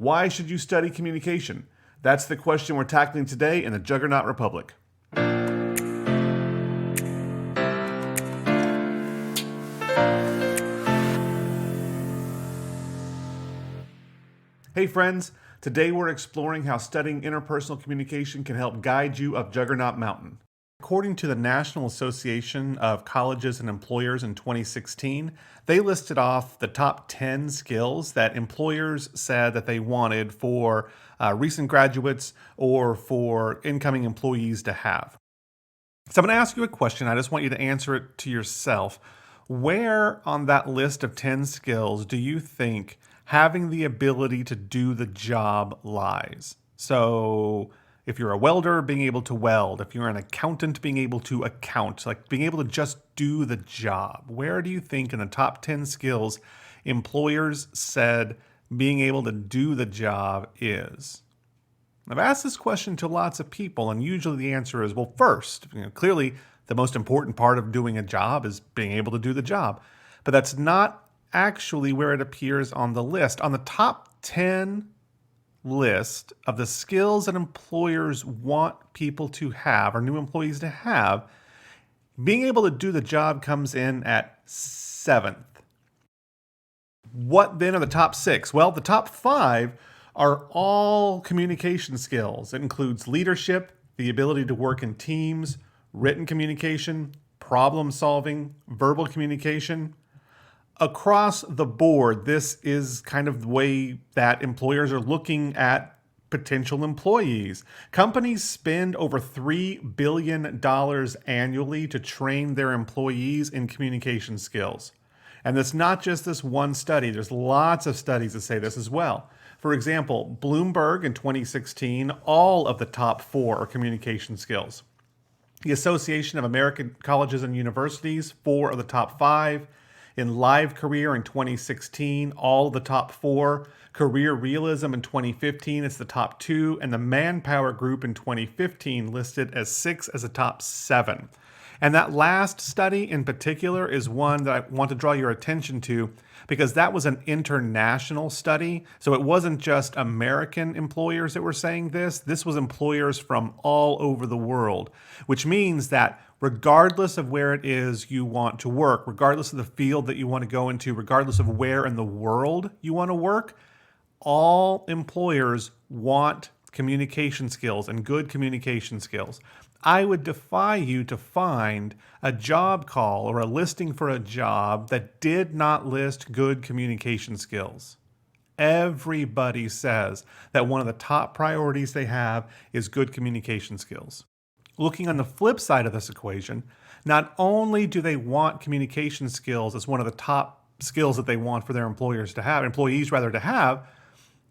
Why should you study communication? That's the question we're tackling today in the Juggernaut Republic. Hey friends, today we're exploring how studying interpersonal communication can help guide you up Juggernaut Mountain. According to the National Association of Colleges and Employers in 2016, they listed off the top 10 skills that employers said that they wanted for recent graduates or for incoming employees to have. So I'm going to ask you a question. I just want you to answer it to yourself. Where on that list of 10 skills do you think having the ability to do the job lies? So if you're a welder, being able to weld. If you're an accountant, being able to account. Like being able to just do the job. Where do you think in the top 10 skills employers said being able to do the job is? I've asked this question to lots of people, and usually the answer is, well, first, clearly the most important part of doing a job is being able to do the job. But that's not actually where it appears on the list. On the top 10 list of the skills that employers want people to have, or new employees to have, being able to do the job comes in at 7th. What then are the top 6? Well, the top 5 are all communication skills. It includes leadership, the ability to work in teams, written communication, problem solving, verbal communication. Across the board, this is kind of the way that employers are looking at potential employees. Companies spend over $3 billion annually to train their employees in communication skills. And it's not just this one study. There's lots of studies that say this as well. For example, Bloomberg in 2016, all of the top 4 are communication skills. The Association of American Colleges and Universities, 4 of the top 5. In Live Career in 2016, all of the top 4. Career Realism in 2015, it's the top 2. And the Manpower Group in 2015 listed as 6 as the top 7. And that last study in particular is one that I want to draw your attention to because that was an international study. So it wasn't just American employers that were saying this. This was employers from all over the world, which means that regardless of where it is you want to work, regardless of the field that you want to go into, regardless of where in the world you want to work, all employers want communication skills and good communication skills. I would defy you to find a job call or a listing for a job that did not list good communication skills. Everybody says that one of the top priorities they have is good communication skills. Looking on the flip side of this equation, not only do they want communication skills as one of the top skills that they want for their employees to have,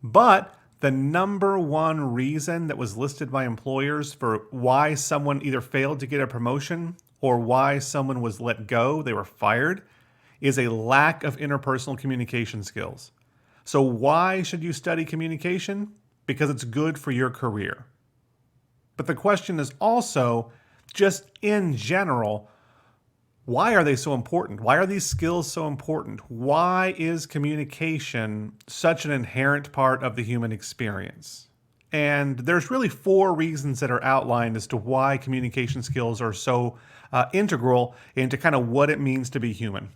but the number one reason that was listed by employers for why someone either failed to get a promotion or why someone was let go, they were fired, is a lack of interpersonal communication skills. So why should you study communication? Because it's good for your career. But the question is also, just in general, why are they so important? Why are these skills so important? Why is communication such an inherent part of the human experience? And there's really 4 reasons that are outlined as to why communication skills are so integral into kind of what it means to be human.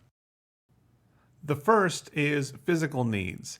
The first is physical needs.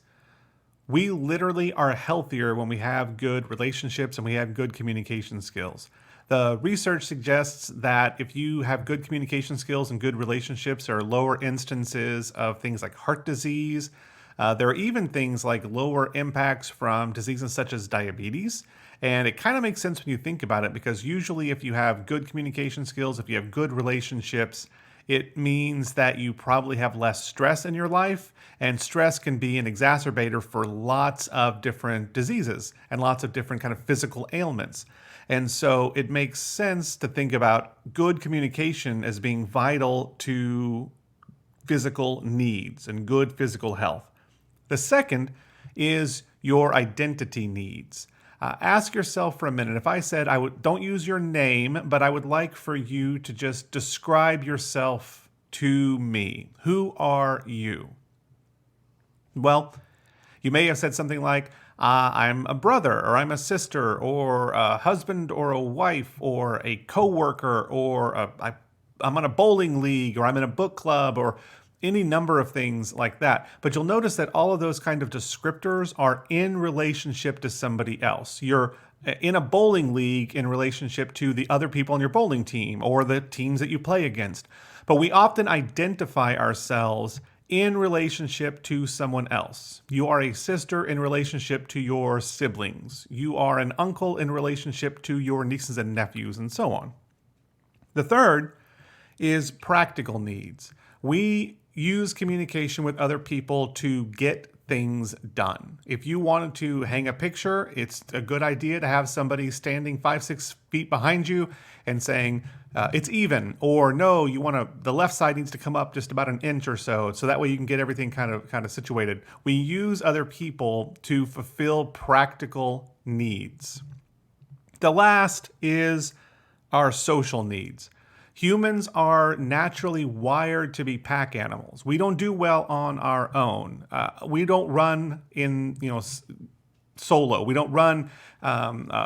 We literally are healthier when we have good relationships and we have good communication skills. The research suggests that if you have good communication skills and good relationships, there are lower instances of things like heart disease. There are even things like lower impacts from diseases such as diabetes. And it kind of makes sense when you think about it, because usually if you have good communication skills, if you have good relationships, it means that you probably have less stress in your life, and stress can be an exacerbator for lots of different diseases and lots of different kind of physical ailments. And so it makes sense to think about good communication as being vital to physical needs and good physical health. The second is your identity needs. Ask yourself for a minute, if I said don't use your name, but I would like for you to just describe yourself to me. Who are you? Well, You may have said something like, I'm a brother, or I'm a sister, or a husband, or a wife, or a coworker, or I'm on a bowling league, or I'm in a book club, or any number of things like that. But you'll notice that all of those kind of descriptors are in relationship to somebody else. You're in a bowling league in relationship to the other people on your bowling team or the teams that you play against. But we often identify ourselves in relationship to someone else. You are a sister in relationship to your siblings. You are an uncle in relationship to your nieces and nephews, and so on. The third is practical needs. We use communication with other people to get things done. If you wanted to hang a picture, it's a good idea to have somebody standing 5-6 feet behind you and saying, it's even, or no, the left side needs to come up just about an inch or so that way you can get everything kind of situated. We use other people to fulfill practical needs. The last is our social needs. Humans are naturally wired to be pack animals. We don't do well on our own. We don't run in, solo. We don't run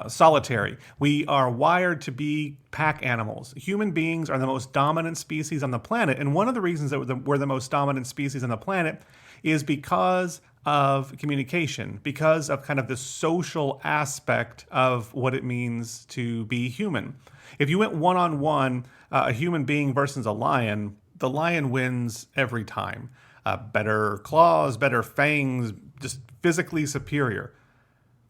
solitary. We are wired to be pack animals. Human beings are the most dominant species on the planet. And one of the reasons that we're the most dominant species on the planet is because of communication, because of kind of the social aspect of what it means to be human. If you went one-on-one, a human being versus a lion, the lion wins every time. Better claws, better fangs, just physically superior.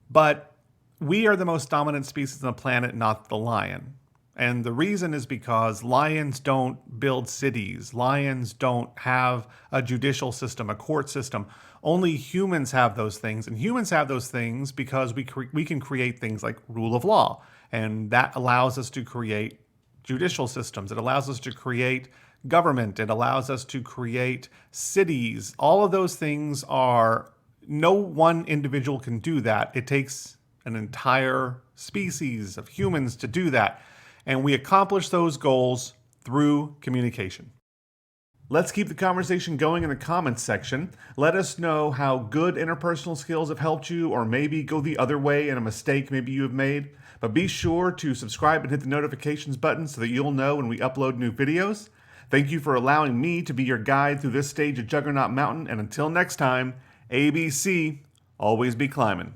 But we are the most dominant species on the planet, not the lion. And the reason is because lions don't build cities. Lions don't have a judicial system, a court system. Only humans have those things. And humans have those things because we can create things like rule of law. And that allows us to create judicial systems. It allows us to create government. It allows us to create cities. All of those things no one individual can do that. It takes an entire species of humans to do that. And we accomplish those goals through communication. Let's keep the conversation going in the comments section. Let us know how good interpersonal skills have helped you, or maybe go the other way and a mistake maybe you have made. But be sure to subscribe and hit the notifications button so that you'll know when we upload new videos. Thank you for allowing me to be your guide through this stage of Juggernaut Mountain. And until next time, ABC, always be climbing.